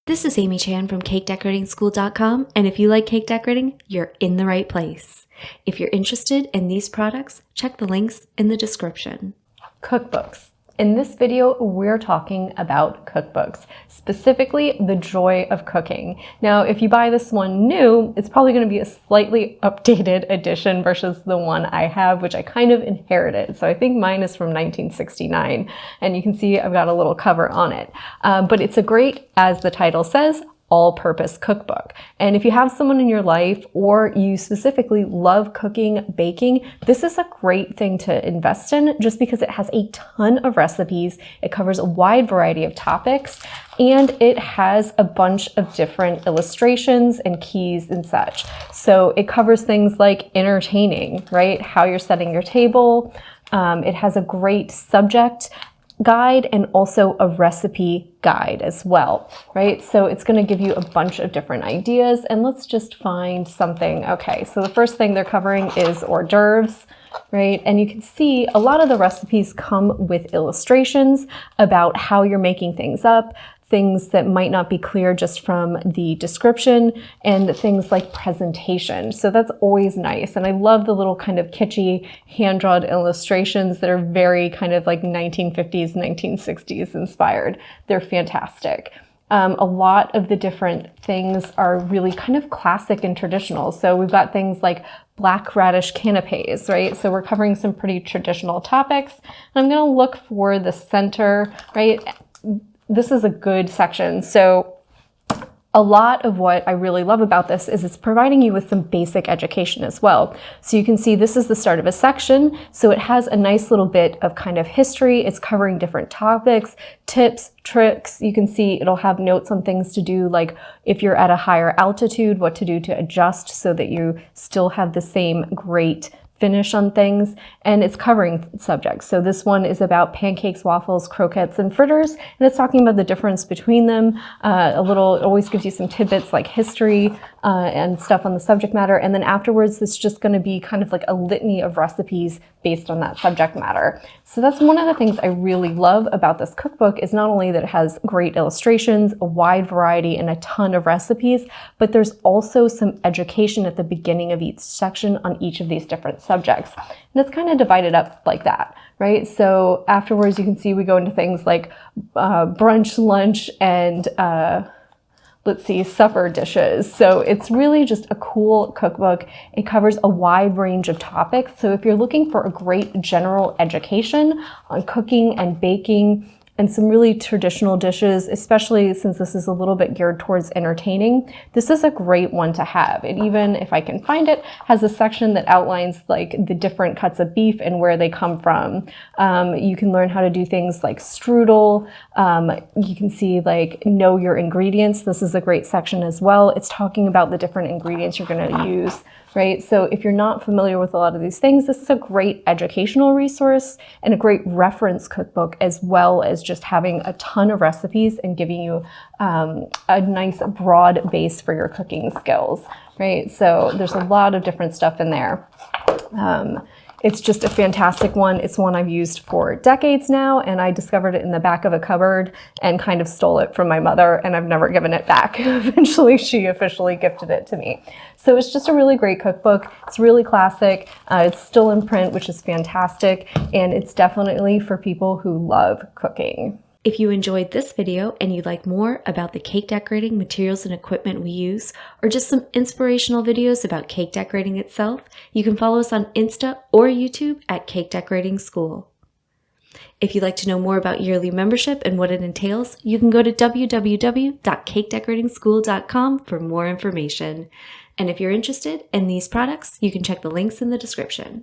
This is Amy Chan from CakeDecoratingSchool.com, and if you like cake decorating, you're in the right place. If you're interested in these products, check the links in the description. Cookbooks. In this video, we're talking about cookbooks, specifically the joy of cooking. Now, if you buy this one new, it's probably going to be a slightly updated edition versus the one I have, which I kind of inherited. So I think mine is from 1969, and you can see I've got a little cover on it. But it's a great, as the title says, all-purpose cookbook. And if you have someone in your life or you specifically love cooking, baking, this is a great thing to invest in just because it has a ton of recipes, it covers a wide variety of topics, and it has a bunch of different illustrations and keys and such. So it covers things like entertaining, right? How you're setting your table. It has a great subject guide and also a recipe guide as well, right? So it's going to give you a bunch of different ideas, and let's just find something. Okay, so the first thing they're covering is hors d'oeuvres, right? And you can see a lot of the recipes come with illustrations about how you're making things up, things that might not be clear just from the description, and things like presentation. So that's always nice. And I love the little kind of kitschy hand-drawn illustrations that are very kind of like 1950s, 1960s inspired. They're fantastic. A lot of the different things are really kind of classic and traditional. So we've got things like black radish canapes, right? So we're covering some pretty traditional topics. And I'm gonna look for the center, right? This is a good section. So a lot of what I really love about this is it's providing you with some basic education as well. So you can see this is the start of a section. So it has a nice little bit of kind of history. It's covering different topics, tips, tricks. You can see it'll have notes on things to do, like if you're at a higher altitude, what to do to adjust so that you still have the same great finish on things, and it's covering subjects. So this one is about pancakes, waffles, croquettes, and fritters, and it's talking about the difference between them. It always gives you some tidbits like history and stuff on the subject matter, and then afterwards it's just going to be kind of like a litany of recipes based on that subject matter. So that's one of the things I really love about this cookbook, is not only that it has great illustrations, a wide variety, and a ton of recipes, but there's also some education at the beginning of each section on each of these different subjects. And it's kind of divided up like that, right? So afterwards you can see we go into things like brunch, lunch, and let's see, supper dishes. So it's really just a cool cookbook. It covers a wide range of topics. So if you're looking for a great general education on cooking and baking and some really traditional dishes, especially since this is a little bit geared towards entertaining, this is a great one to have. It even, if I can find it, has a section that outlines like the different cuts of beef and where they come from. You can learn how to do things like strudel. You can see like know your ingredients. This is a great section as well. It's talking about the different ingredients you're gonna use, right? So if you're not familiar with a lot of these things, this is a great educational resource and a great reference cookbook, as well as just having a ton of recipes and giving you a nice broad base for your cooking skills, right? So there's a lot of different stuff in there. It's just a fantastic one. It's one I've used for decades now, and I discovered it in the back of a cupboard and kind of stole it from my mother, and I've never given it back. Eventually, she officially gifted it to me. So it's just a really great cookbook. It's really classic. It's still in print, which is fantastic, and it's definitely for people who love cooking. If you enjoyed this video and you'd like more about the cake decorating materials and equipment we use, or just some inspirational videos about cake decorating itself, you can follow us on Insta or YouTube at Cake Decorating School. If you'd like to know more about yearly membership and what it entails, you can go to www.cakedecoratingschool.com for more information. And if you're interested in these products, you can check the links in the description.